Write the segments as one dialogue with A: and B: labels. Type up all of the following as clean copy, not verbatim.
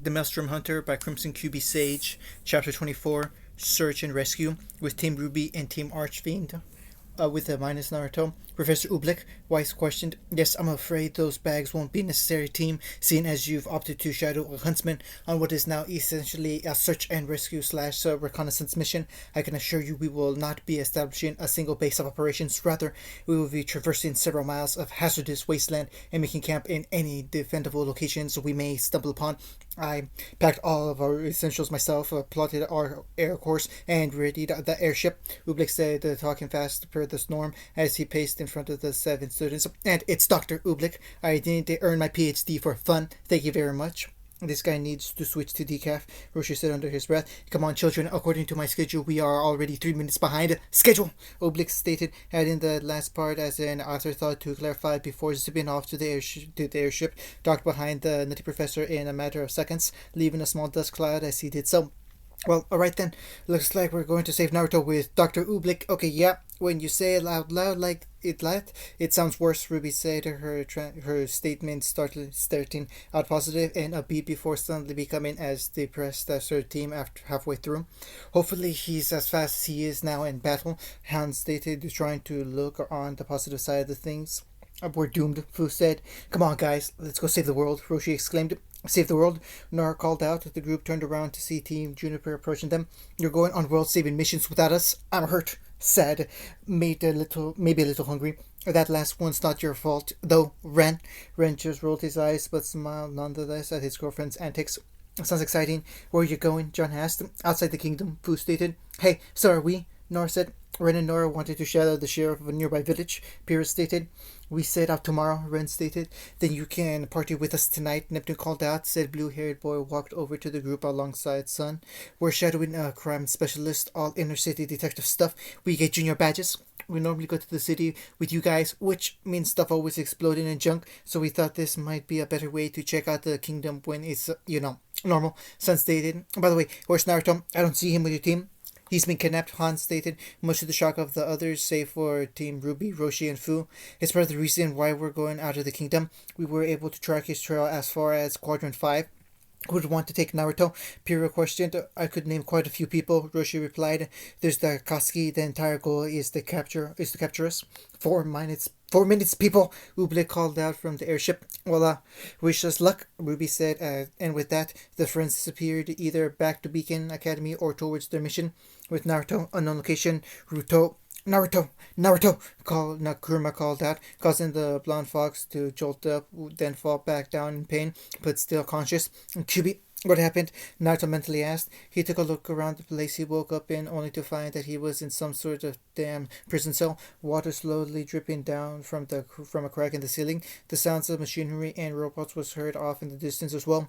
A: The Maelstrom Hunter by Crimson QB Sage, Chapter 24, Search and Rescue, with Team Ruby and Team Archfiend. With the minus Naruto. Professor Oobleck, Weiss questioned. Yes, I'm afraid those bags won't be necessary, team, seeing as you've opted to shadow a huntsman on what is now essentially a search and rescue slash reconnaissance mission. I can assure you we will not be establishing a single base of operations. Rather, we will be traversing several miles of hazardous wasteland and making camp in any defendable locations we may stumble upon. I packed all of our essentials myself, plotted our air course, and readied the airship. Oobleck said, talking fast per the norm as he paced in front of the 7 students. And it's Dr. Oobleck. I didn't earn my PhD for fun. Thank you very much. This guy needs to switch to decaf, Roshi said under his breath. Come on, children. According to my schedule, we are already 3 minutes behind schedule, Oobleck stated, adding the last part as an afterthought to clarify before zipping off to the airship, docked behind the nutty professor in a matter of seconds, leaving a small dust cloud as he did so. Well, alright then. Looks like we're going to save Naruto with Dr. Oobleck. Okay, yeah. When you say it out loud like it sounds worse, Ruby said, her statement starting out positive and upbeat before suddenly becoming as depressed as her team after halfway through. Hopefully he's as fast as he is now in battle, Han stated, trying to look on the positive side of the things. We're doomed, Fu said. Come on, guys, let's go save the world, Roshi exclaimed. Save the world, Nora called out. The group turned around to see Team Juniper approaching them. You're going on world-saving missions without us? I'm hurt, sad, maybe a little hungry. That last one's not your fault, though, Ren. Ren just rolled his eyes, but smiled nonetheless at his girlfriend's antics. Sounds exciting. Where are you going? John asked. Outside the kingdom, Fu stated. Hey, so are we, Nora said. Ren and Nora wanted to shadow the sheriff of a nearby village, Pyrrhus stated. We set out tomorrow, Ren stated. Then you can party with us tonight, Neptune called out, said blue-haired boy walked over to the group alongside Sun. We're shadowing a crime specialist, all inner-city detective stuff. We get junior badges. We normally go to the city with you guys, which means stuff always exploding and junk, so we thought this might be a better way to check out the kingdom when it's, normal, Sun stated. By the way, where's Naruto? I don't see him with your team. He's been kidnapped, Han stated, much to the shock of the others, save for Team Ruby, Roshi, and Fu. It's part of the reason why we're going out of the kingdom. We were able to track his trail as far as Quadrant 5. Who would want to take Naruto? Pyrrha questioned. I could name quite a few people, Roshi replied. There's the Akatsuki. The entire goal is to capture us. 4 minutes, people, Oobleck called out from the airship. Well, wish us luck, Ruby said, and with that, the friends disappeared either back to Beacon Academy or towards their mission. With Naruto, unknown location, Naruto, Kurama called out, causing the blonde fox to jolt up, then fall back down in pain, but still conscious. QB, what happened? Naruto mentally asked. He took a look around the place he woke up in, only to find that he was in some sort of damn prison cell, water slowly dripping down from a crack in the ceiling. The sounds of machinery and robots was heard off in the distance as well.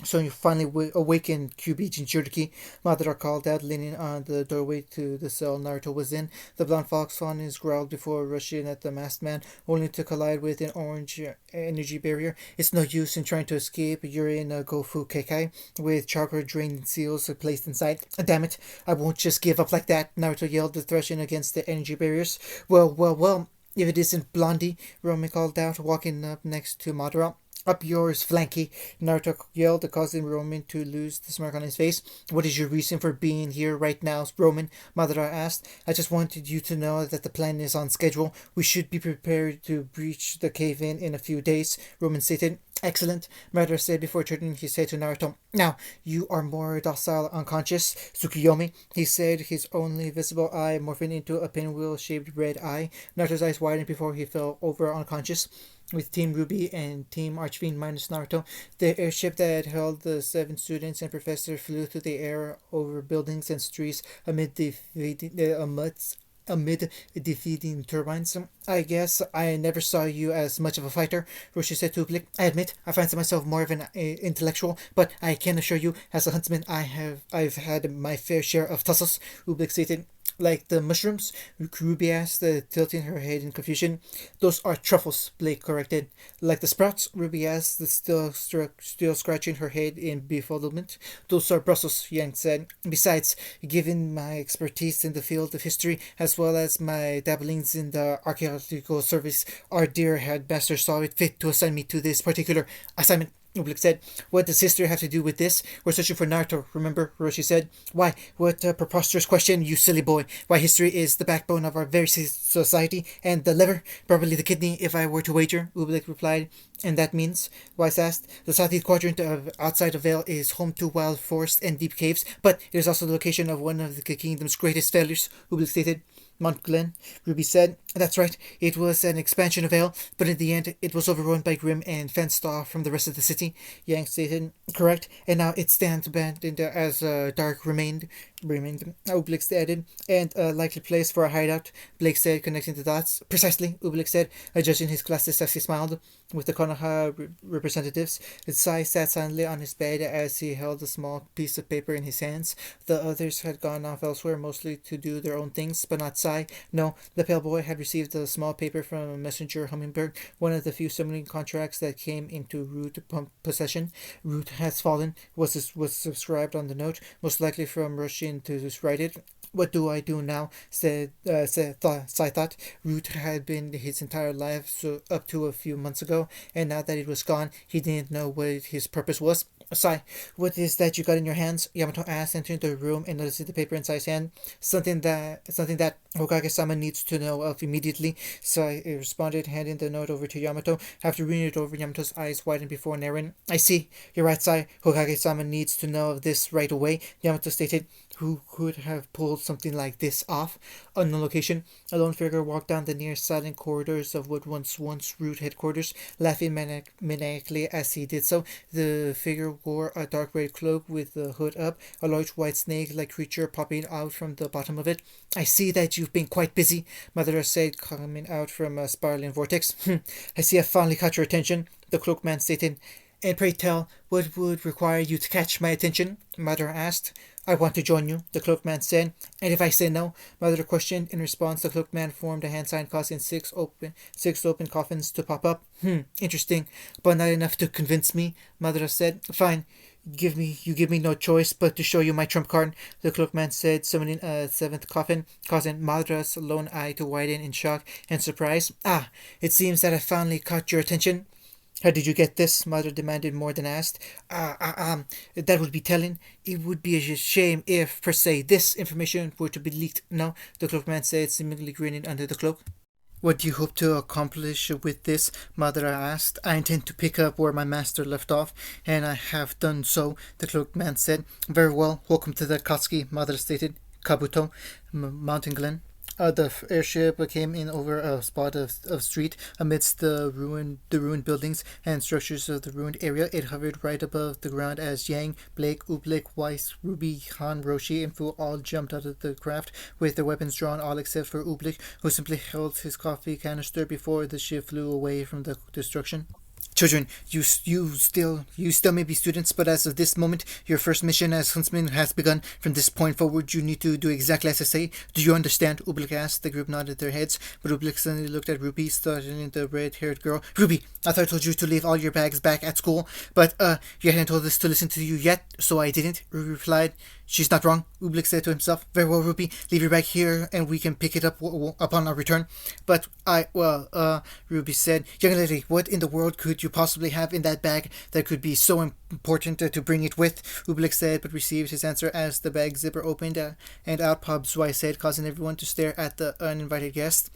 A: So you finally awakened, QB Jinchuriki, Madara called out, leaning on the doorway to the cell Naruto was in. The blonde fox fawnings growled before rushing at the masked man, only to collide with an orange energy barrier. It's no use in trying to escape. You're in a Gofu Kekai, with chakra draining seals placed inside. Damn it, I won't just give up like that, Naruto yelled, thrashing against the energy barriers. Well, if it isn't Blondie, Romy called out, walking up next to Madara. Up yours, Flanky, Naruto yelled, causing Roman to lose the smirk on his face. What is your reason for being here right now, Roman? Madara asked. I just wanted you to know that the plan is on schedule. We should be prepared to breach the cave-in a few days, Roman stated. Excellent, Madara said before turning his head to Naruto. Now, you are more docile unconscious, Tsukuyomi, he said, his only visible eye morphing into a pinwheel-shaped red eye. Naruto's eyes widened before he fell over unconscious. With Team Ruby and Team Archfiend minus Naruto, the airship that held the 7 students and professor flew through the air over buildings and streets amid defeating turbines. I guess I never saw you as much of a fighter, Roshi said to Oobleck. I admit, I fancy myself more of an intellectual, but I can assure you, as a huntsman, I've had my fair share of tussles, Oobleck stated. Like the mushrooms? Ruby asked, tilting her head in confusion. Those are truffles, Blake corrected. Like the sprouts? Ruby asked, still scratching her head in befuddlement. Those are Brussels, Yang said. Besides, given my expertise in the field of history, as well as my dabblings in the archaeological service, our dear headmaster saw it fit to assign me to this particular assignment. Oobleck said. What does history have to do with this? We're searching for Naruto, remember? Roshi said. Why? What a preposterous question, you silly boy. Why, history is the backbone of our very society, and the liver, probably the kidney, if I were to wager, Oobleck replied. And that means, Weiss asked, the southeast quadrant of outside of Vale is home to wild forests and deep caves, but it is also the location of one of the kingdom's greatest failures, Oobleck stated. Mount Glen, Ruby said. That's right, it was an expansion of Vale, but in the end it was overrun by Grim and fenced off from the rest of the city, Yang stated. Correct, and now it stands abandoned as dark remained, Oobleck added, and a likely place for a hideout, Blake said, connecting the dots. Precisely, Oobleck said, adjusting his glasses as he smiled. With the Konoha representatives, Sai sat silently on his bed as he held a small piece of paper in his hands. The others had gone off elsewhere, mostly to do their own things, but not Sai. No, the pale boy had received a small paper from a messenger hummingbird, one of the few summoning contracts that came into Root possession. Root has fallen, was subscribed on the note, most likely from Russian to write it. What do I do now? Sai thought. Root had been his entire life, so up to a few months ago, and now that it was gone, he didn't know what his purpose was. Sai, what is that you got in your hands? Yamato asked, entering the room and noticing the paper in Sai's hand. Something that Hokage-sama needs to know of immediately. Sai responded, handing the note over to Yamato. After reading it over, Yamato's eyes widened before narrowing. I see. You're right, Sai. Hokage-sama needs to know of this right away, Yamato stated. Who could have pulled something like this off? On the location, a lone figure walked down the near silent corridors of what once Root headquarters, laughing maniacally as he did so. The figure wore a dark red cloak with the hood up, a large white snake-like creature popping out from the bottom of it. I see that you've been quite busy, Madara said, coming out from a spiraling vortex. I see I've finally caught your attention, the cloaked man stated. And pray tell, what would require you to catch my attention? Madara asked. I want to join you, the cloaked man said. And if I say no? Madara questioned. In response, the cloaked man formed a hand sign causing six open coffins to pop up. Interesting, but not enough to convince me, Madara said. Fine. You give me no choice but to show you my trump card, the cloaked man said, summoning a seventh coffin, causing Madara's lone eye to widen in shock and surprise. Ah, it seems that I finally caught your attention. How did you get this? Mother demanded more than asked. That would be telling. It would be a shame if, per se, this information were to be leaked. No, the cloaked man said, seemingly grinning under the cloak. What do you hope to accomplish with this? Madara asked. I intend to pick up where my master left off, and I have done so, the cloaked man said. Very well, welcome to the Katsuki, Madara stated. Kabuto, Mountain Glen. The airship came in over a spot of street amidst the ruined buildings and structures of the ruined area. It hovered right above the ground as Yang, Blake, Oobleck, Weiss, Ruby, Han, Roshi, and Fu all jumped out of the craft with their weapons drawn, all except for Oobleck, who simply held his coffee canister before the ship flew away from the destruction. Children, you still may be students, but as of this moment, your first mission as huntsman has begun. From this point forward, you need to do exactly as I say. Do you understand? Oobleck asked. The group nodded their heads, but Oobleck suddenly looked at Ruby, studying the red-haired girl. Ruby, I thought I told you to leave all your bags back at school, but you hadn't told us to listen to you yet, so I didn't. Ruby replied. She's not wrong, Oobleck said to himself. Very well, Ruby, leave your bag here and we can pick it up upon our return. But Ruby said, young lady, what in the world could you possibly have in that bag that could be so important to bring it with? Oobleck said, but received his answer as the bag zipper opened and out popped Zwei said, causing everyone to stare at the uninvited guest.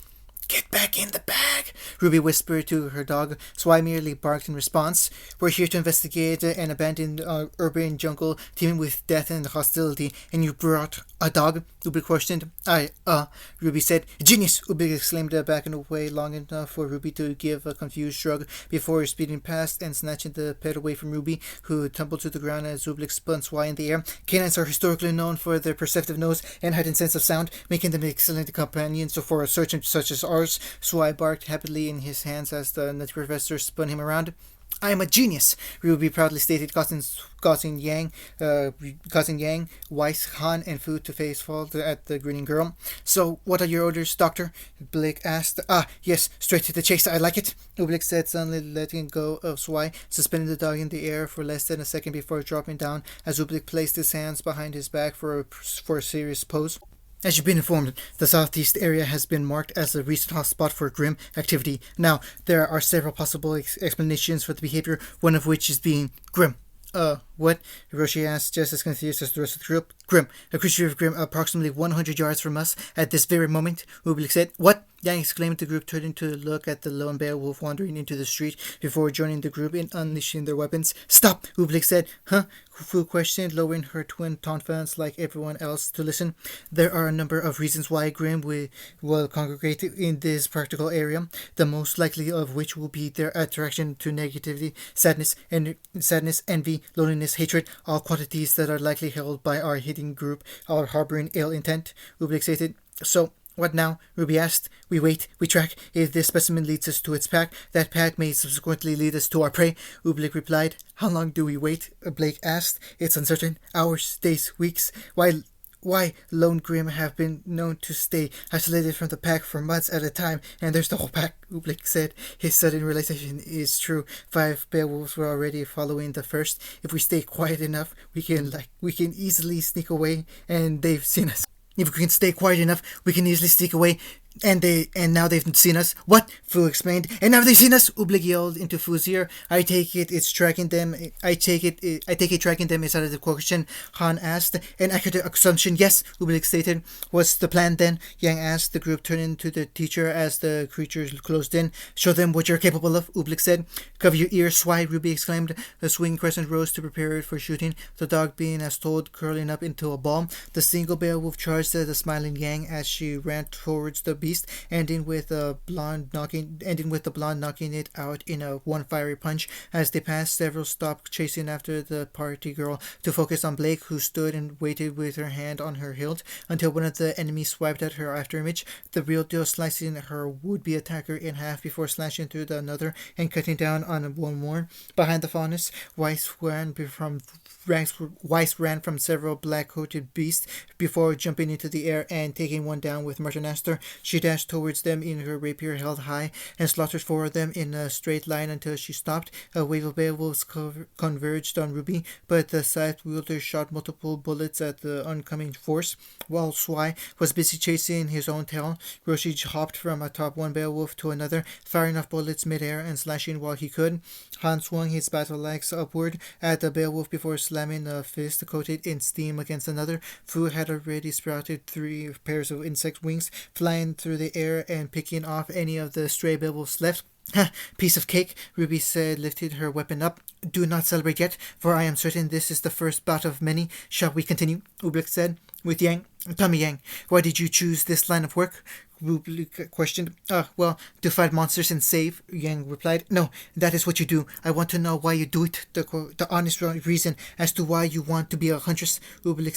A: Get back in the bag, Ruby whispered to her dog. Zwei merely barked in response. We're here to investigate an abandoned urban jungle teeming with death and hostility, and you brought a dog? Oobleck questioned. Ruby said. Genius, Oobleck exclaimed, backing away long enough for Ruby to give a confused shrug before speeding past and snatching the pet away from Ruby, who tumbled to the ground as Oobleck spun Zwei in the air. Canines are historically known for their perceptive nose and heightened sense of sound, making them excellent companions for a search such as ours. Zwei barked happily in his hands as the nutty professor spun him around. I am a genius, Ruby proudly stated, causing Yang, Weiss, Han, and Fu to face fall at the grinning girl. So, what are your orders, Doctor? Blake asked. Yes, straight to the chase, I like it, Oobleck said, suddenly letting go of Zwei, suspending the dog in the air for less than a second before dropping down as Oobleck placed his hands behind his back for a serious pose. As you've been informed, the southeast area has been marked as a recent hotspot for grim activity. Now, there are several possible explanations for the behavior, one of which is being grim. What? Hiroshi asked, just as confused as the rest of the group. Grim. A creature of Grim approximately 100 yards from us at this very moment. Ublik said. What? Yang exclaimed. The group turning to look at the lone beowulf wandering into the street before joining the group in unleashing their weapons. Stop! Ublik said. Huh? Fu questioned, lowering her twin tauntauns like everyone else to listen. There are a number of reasons why Grim will congregate in this practical area, the most likely of which will be their attraction to negativity, sadness, envy, loneliness, hatred, all quantities that are likely held by our hidden group or harboring ill intent. Ublik stated. So, what now? Ruby asked. We wait, we track. If this specimen leads us to its pack, that pack may subsequently lead us to our prey. Ublik replied. How long do we wait? Blake asked. It's uncertain. Hours, days, weeks. Why lone Grim have been known to stay isolated from the pack for months at a time, and there's the whole pack, Ublik said. His sudden realization is true. 5 beowulfs were already following the first. If we stay quiet enough, we can easily sneak away, and they've seen us. If we can stay quiet enough, we can easily sneak away, and now they've seen us. What? Fu explained. And now they've seen us, Ublik yelled into Fu's ear. I take it tracking them is out of the question, Han asked. An accurate assumption, yes, Ublik stated. What's the plan then? Yang asked. The group turned to the teacher as the creatures closed in. Show them what you're capable of, Ublik said. Cover your ears, Swai, Ruby exclaimed. The swinging crescent rose to prepare it for shooting, the dog being as told, curling up into a ball. The single beowulf charged at the smiling Yang as she ran towards the beast, ending with the blonde knocking it out in a one fiery punch. As they passed, several stopped chasing after the party girl to focus on Blake, who stood and waited with her hand on her hilt until one of the enemies swiped at her afterimage, the real deal slicing her would-be attacker in half before slashing through the another and cutting down on one more. Behind the faunus, Weiss ran from several black-coated beasts before jumping into the air and taking one down with Martinaster. She dashed towards them in her rapier held high and slaughtered 4 of them in a straight line until she stopped. A wave of beowulfs converged on Ruby, but the scythe wielder shot multiple bullets at the oncoming force. While Swai was busy chasing his own tail, Roshi hopped from atop one beowulf to another, firing off bullets mid-air and slashing while he could. Han swung his battle axe upward at the beowulf before slamming a fist coated in steam against another. Fu had already sprouted 3 pairs of insect wings, flying through the air and picking off any of the stray beowulfs left. Piece of cake, Ruby said, lifted her weapon up. Do not celebrate yet, for I am certain this is the first bout of many. Shall we continue? Ublik said. With Yang. Tell me, Yang, why did you choose this line of work? Ublik questioned. Well, to fight monsters and save, Yang replied. No, that is what you do. I want to know why you do it, the honest reason as to why you want to be a huntress, Ublik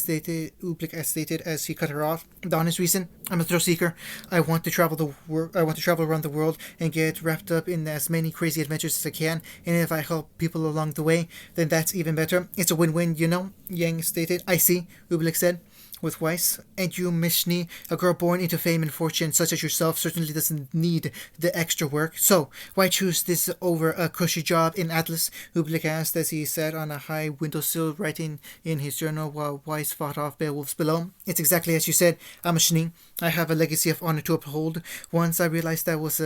A: stated as he cut her off. The honest reason? I'm a thrill seeker. I want to travel around the world and get wrapped up in as many crazy adventures as I can, and if I help people along the way, then that's even better. It's a win-win, you know, Yang stated. I see, Ublik said. With Weiss. And you, Mishni, a girl born into fame and fortune such as yourself, certainly doesn't need the extra work. So, why choose this over a cushy job in Atlas? Ublik asked as he sat on a high windowsill writing in his journal while Weiss fought off beowulfs below. It's exactly as you said. I'm a Shni. I have a legacy of honor to uphold. Once I realized I was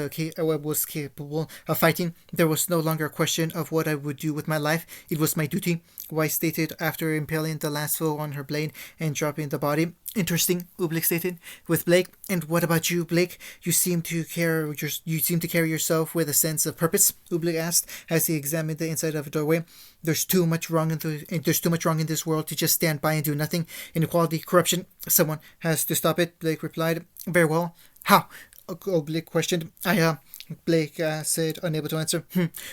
A: capable of fighting, there was no longer a question of what I would do with my life. It was my duty, Weiss stated after impaling the last foe on her blade and dropping the body. Interesting, Ublik stated. With Blake. And what about you, Blake? You seem to carry yourself with a sense of purpose, Ublik asked as he examined the inside of a doorway. There's too much wrong in this world to just stand by and do nothing. Inequality, corruption. Someone has to stop it, Blake replied. Very well. How? Ublik questioned. Blake said, unable to answer.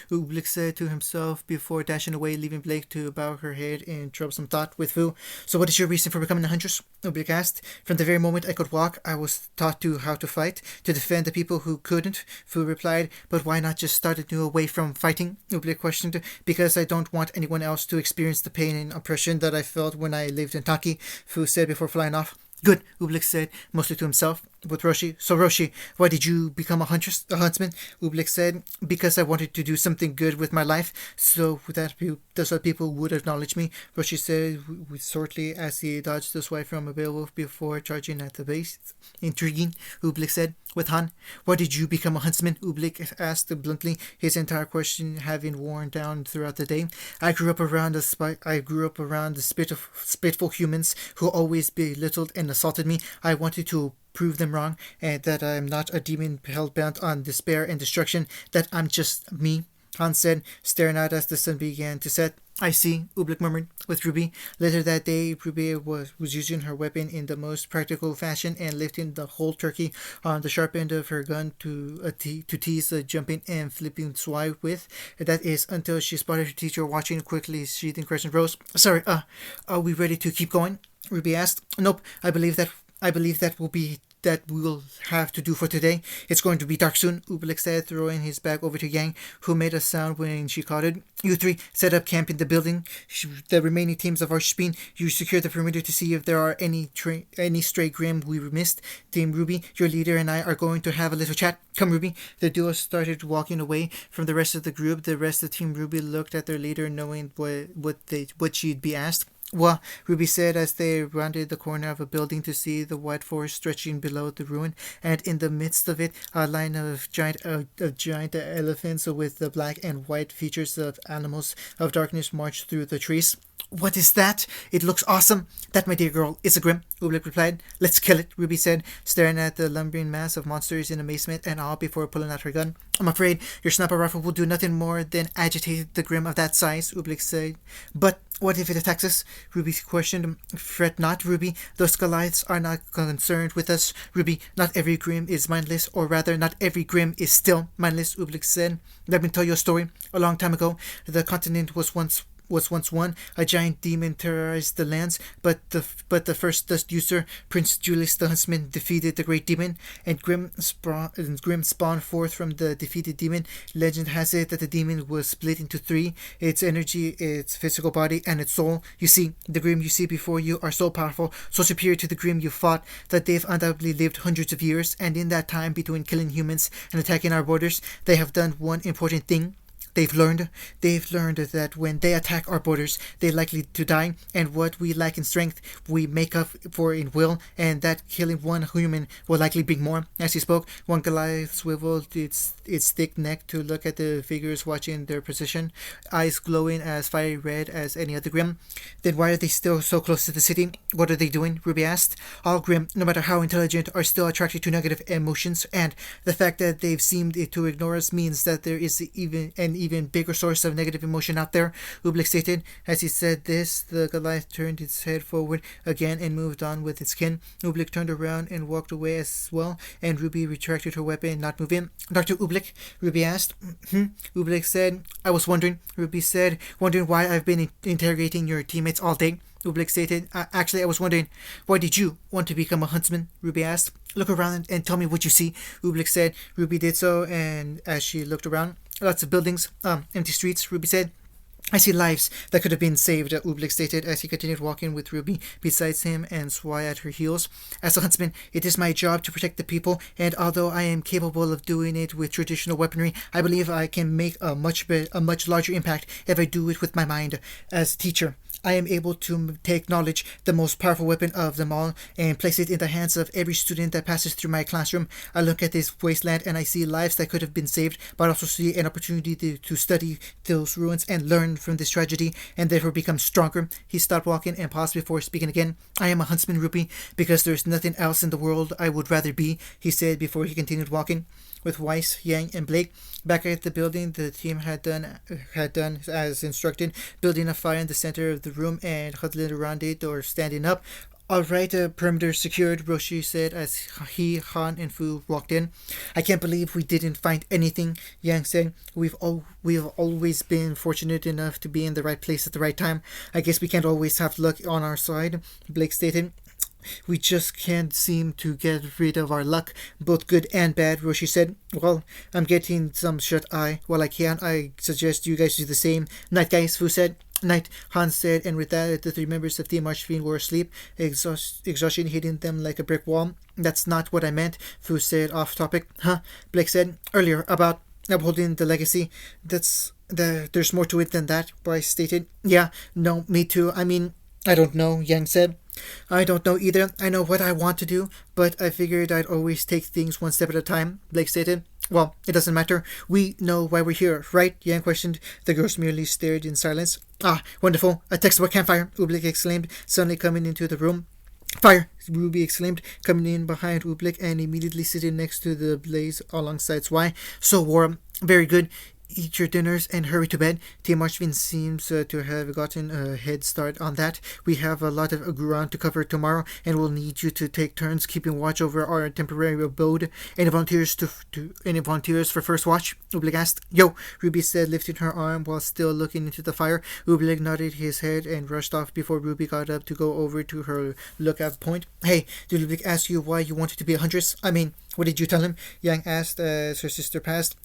A: Ublik said to himself before dashing away, leaving Blake to bow her head in troublesome thought with Fu. So what is your reason for becoming a huntress? Ublik asked. From the very moment I could walk, I was taught how to fight, to defend the people who couldn't, Fu replied. But why not just start anew away from fighting? Ublik questioned. Because I don't want anyone else to experience the pain and oppression that I felt when I lived in Taki, Fu said before flying off. Good, Ublik said, mostly to himself. with Roshi. So Roshi, why did you become a huntsman? Ublik said, because I wanted to do something good with my life, so that people would acknowledge me. Roshi said shortly as he dodged the swipe from a beowulf before charging at the base. Intriguing, Ublik said. With Han, why did you become a huntsman? Ublik asked bluntly, his entire question having worn down throughout the day. I grew up around the spiteful humans who always belittled and assaulted me. I wanted to prove them wrong, and that I am not a demon hell-bent on despair and destruction, that I'm just me, Han said, staring out as the sun began to set. I see, Ublik murmured, with Ruby. Later that day, Ruby was using her weapon in the most practical fashion and lifting the whole turkey on the sharp end of her gun to tease the jumping and flipping swipe with. That is, until she spotted her teacher watching quickly, sheathing crescent rose. Sorry, are we ready to keep going? Ruby asked. Nope, I believe that we will have to do for today. It's going to be dark soon, Ublik said, throwing his bag over to Yang, who made a sound when she caught it. You three set up camp in the building. The remaining teams of Archspin, you secure the perimeter to see if there are any stray Grimm we missed. Team Ruby, your leader, and I are going to have a little chat. Come, Ruby. The duo started walking away from the rest of the group. The rest of Team Ruby looked at their leader, knowing what she'd be asked. Well, Ruby said as they rounded the corner of a building to see the white forest stretching below the ruin, and in the midst of it, a line of giant elephants with the black and white features of animals of darkness marched through the trees. What is that? It looks awesome. That, my dear girl, is a Grimm, Ublik replied. Let's kill it, Ruby said, staring at the lumbering mass of monsters in amazement and awe before pulling out her gun. I'm afraid your sniper rifle will do nothing more than agitate the Grimm of that size, Ublik said. But what if it attacks us? Ruby questioned. Fret not, Ruby. Those Goliaths are not concerned with us. Ruby, not every Grimm is mindless, or rather, not every Grimm is still mindless, Ublik said. Let me tell you a story. A long time ago, the continent was once one. A giant demon terrorized the lands, but the first dust user, Prince Julius the Huntsman, defeated the great demon, and Grimm spawned forth from the defeated demon. Legend has it that the demon was split into three: its energy, its physical body, and its soul. You see, the Grimm you see before you are so powerful, so superior to the Grimm you fought, that they've undoubtedly lived hundreds of years, and in that time between killing humans and attacking our borders, they have done one important thing. They've learned that when they attack our borders, they're likely to die, and what we lack in strength, we make up for in will, and that killing one human will likely bring more. As he spoke, one Goliath swiveled its thick neck to look at the figures watching their position, eyes glowing as fiery red as any other Grimm. Then why are they still so close to the city? What are they doing? Ruby asked. All Grimm, no matter how intelligent, are still attracted to negative emotions, and the fact that they've seemed to ignore us means that there is an even bigger source of negative emotion out there, Ublik stated. As he said this, the Goliath turned its head forward again and moved on with its kin. Ublik turned around and walked away as well, and Ruby retracted her weapon, not moving. Dr. Ublik, Ruby asked. Ublik said. I was wondering, Ruby said, wondering why I've been interrogating your teammates all day. Ublik stated. Actually, I was wondering, why did you want to become a huntsman? Ruby asked. Look around and tell me what you see, Ublik said. Ruby did so, and as she looked around, lots of buildings, empty streets, Ruby said. I see lives that could have been saved, Ublik stated as he continued walking with Ruby beside him and Swai at her heels. As a huntsman, it is my job to protect the people, and although I am capable of doing it with traditional weaponry, I believe I can make a much larger impact if I do it with my mind. As a teacher, I am able to take knowledge, the most powerful weapon of them all, and place it in the hands of every student that passes through my classroom. I look at this wasteland and I see lives that could have been saved, but also see an opportunity to study those ruins and learn from this tragedy, and therefore become stronger. He stopped walking and paused before speaking again. I am a huntsman, Ruby, because there's nothing else in the world I would rather be, he said before he continued walking. With Weiss, Yang, and Blake back at the building, the team had done as instructed, building a fire in the center of the room and huddling around it or standing up. All right, perimeter secured, Roshi said as he, Han, and Fu walked in. I can't believe we didn't find anything, Yang said. We've always been fortunate enough to be in the right place at the right time. I guess we can't always have luck on our side, Blake stated. We just can't seem to get rid of our luck, both good and bad, Roshi said. Well, I'm getting some shut-eye while I can. I suggest you guys do the same. Night, guys, Fu said. Night, Hans said, and with that, the three members of Team Archfiend were asleep, exhaustion hitting them like a brick wall. That's not what I meant, Fu said, off topic. Huh? Blake said earlier about upholding the legacy. There's more to it than that, Bryce stated. Yeah, no, me too. I mean, I don't know, Yang said. I don't know either. I know what I want to do, but I figured I'd always take things one step at a time, Blake stated. Well, it doesn't matter. We know why we're here, right? Yang questioned. The girls merely stared in silence. Ah, wonderful. A textbook campfire, Oobleck exclaimed, suddenly coming into the room. Fire! Ruby exclaimed, coming in behind Oobleck and immediately sitting next to the blaze alongside Zwei. So warm. Very good. Eat your dinners and hurry to bed. Team Archfiend seems to have gotten a head start on that. We have a lot of ground to cover tomorrow, and we'll need you to take turns keeping watch over our temporary abode. Any volunteers for first watch? Oobleck asked. Yo, Ruby said, lifting her arm while still looking into the fire. Oobleck nodded his head and rushed off before Ruby got up to go over to her lookout point. Hey, did Oobleck ask you why you wanted to be a huntress? I mean, what did you tell him? Yang asked as her sister passed.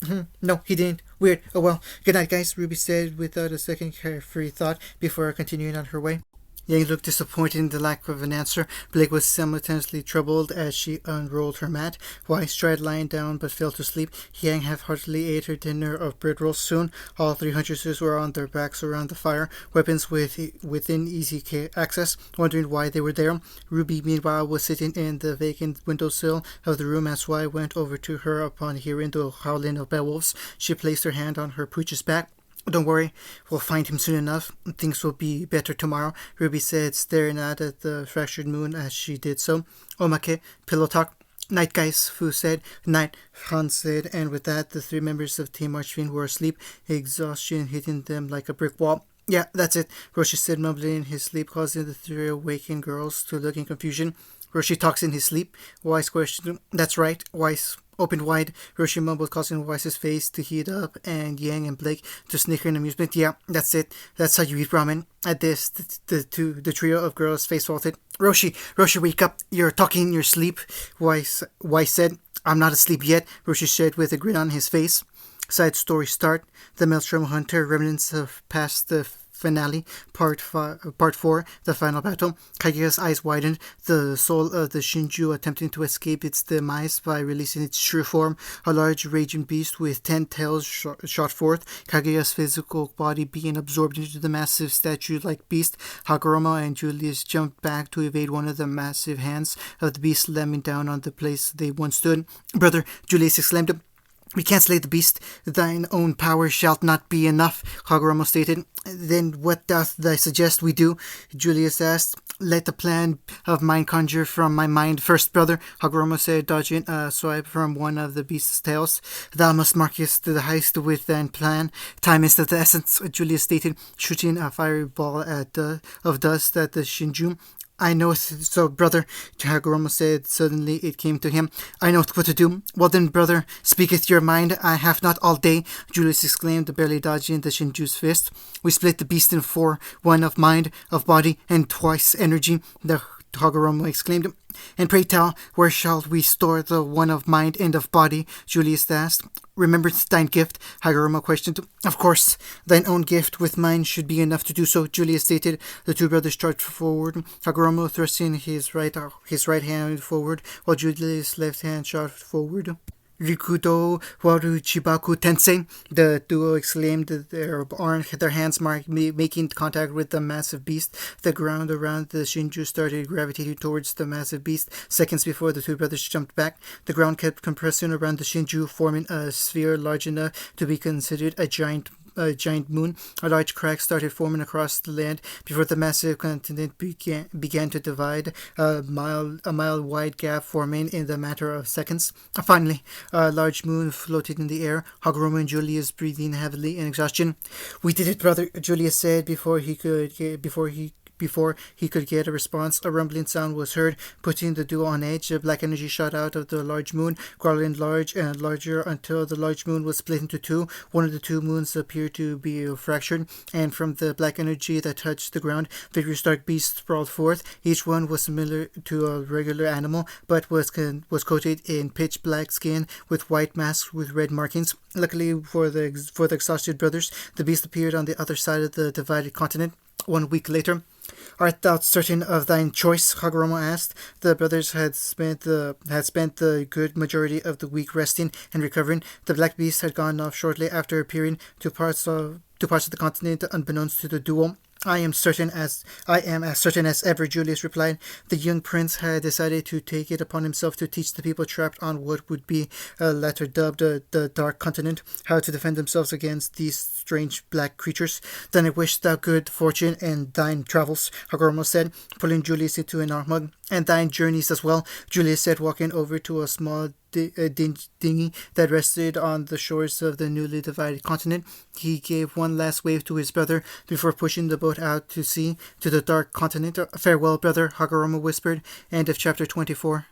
A: No, he didn't. Weird. Oh well. Good night, guys, Ruby said without a second carefree thought before continuing on her way. Yang looked disappointed in the lack of an answer. Blake was simultaneously troubled as she unrolled her mat. Weiss tried lying down but fell to sleep. Yang half-heartedly ate her dinner of bread rolls. Soon, all three huntresses were on their backs around the fire, weapons within easy access, wondering why they were there. Ruby, meanwhile, was sitting in the vacant windowsill of the room as Wai went over to her upon hearing the howling of werewolves. She placed her hand on her pooch's back. Don't worry, we'll find him soon enough. Things will be better tomorrow, Ruby said, staring out at the fractured moon as she did so. Omake, pillow talk. Night, guys, Fu said. Night, Hans said, and with that, the three members of Team Archfiend were asleep, exhaustion hitting them like a brick wall. Yeah, that's it, Roshi said, mumbling in his sleep, causing the three awakened girls to look in confusion. Roshi talks in his sleep. Weiss questioned. That's right, Weiss opened wide. Roshi mumbled, causing Weiss's face to heat up and Yang and Blake to snicker in amusement. Yeah, that's it. That's how you eat ramen. At this, the trio of girls face faulted. Roshi, wake up. You're talking in your sleep, Weiss said. I'm not asleep yet, Roshi said with a grin on his face. Side story start. The Maelstrom Hunter, remnants of past the finale, part 4, the final battle. Kaguya's eyes widened, the soul of the Shinju attempting to escape its demise by releasing its true form. A large raging beast with 10 tails shot forth, Kaguya's physical body being absorbed into the massive statue-like beast. Hagoromo and Julius jumped back to evade one of the massive hands of the beast, slamming down on the place they once stood. Brother, Julius exclaimed, we can't slay the beast. Thine own power shalt not be enough, Hagoromo stated. Then what doth thou suggest we do? Julius asked. Let the plan of mine conjure from my mind first, brother, Hagoromo said, dodging a swipe from one of the beast's tails. Thou must markest the heist with thine plan. Time is of the essence, Julius stated, shooting a fiery ball of dust at the Shinju. I know so, brother, Hagoromo said. Suddenly it came to him. I know what to do. Well then, brother, speaketh your mind. I have not all day, Julius exclaimed, barely dodging the Shinju's fist. We split the beast in 4, one of mind, of body, and twice energy, the Hagoromo exclaimed. And pray tell, where shall we store the one of mind and of body? Julius asked. Remember thine gift? Hagoromo questioned. Of course, thine own gift with mine should be enough to do so, Julius stated. The two brothers charged forward, Hagoromo thrusting his right hand forward, while Julius' left hand shot forward. Rikudo Waru Chibaku Tensei, the duo exclaimed, their hands making contact with the massive beast. The ground around the Shinju started gravitating towards the massive beast. Seconds before the two brothers jumped back, the ground kept compressing around the Shinju, forming a sphere large enough to be considered a giant moon. A large crack started forming across the land before the massive continent began to divide, a mile-wide gap forming in the matter of seconds. Finally, a large moon floated in the air, Hagoromo and Julius breathing heavily in exhaustion. We did it, brother, Julius said before he before he could get a response, a rumbling sound was heard, putting the duo on edge. A black energy shot out of the large moon, growling large and larger until the large moon was split into two. One of the two moons appeared to be fractured, and from the black energy that touched the ground, various dark beasts sprawled forth. Each one was similar to a regular animal, but was coated in pitch black skin with white masks with red markings. Luckily for the exhausted brothers, the beast appeared on the other side of the divided continent. 1 week later. Art thou certain of thine choice? Hagoromo asked. The brothers had spent the good majority of the week resting and recovering. The black beast had gone off shortly after appearing to parts of the continent unbeknownst to the duo. I am as certain as ever, Julius replied. The young prince had decided to take it upon himself to teach the people trapped on what would be later dubbed the Dark Continent how to defend themselves against these strange black creatures. Then I wish thou good fortune in thine travels, Hagoromo said, pulling Julius into an arm hug. And thine journeys as well, Julius said, walking over to a small dinghy that rested on the shores of the newly divided continent. He gave one last wave to his brother before pushing the boat out to sea to the Dark Continent. Farewell, brother, Hagoromo whispered. End of chapter 24.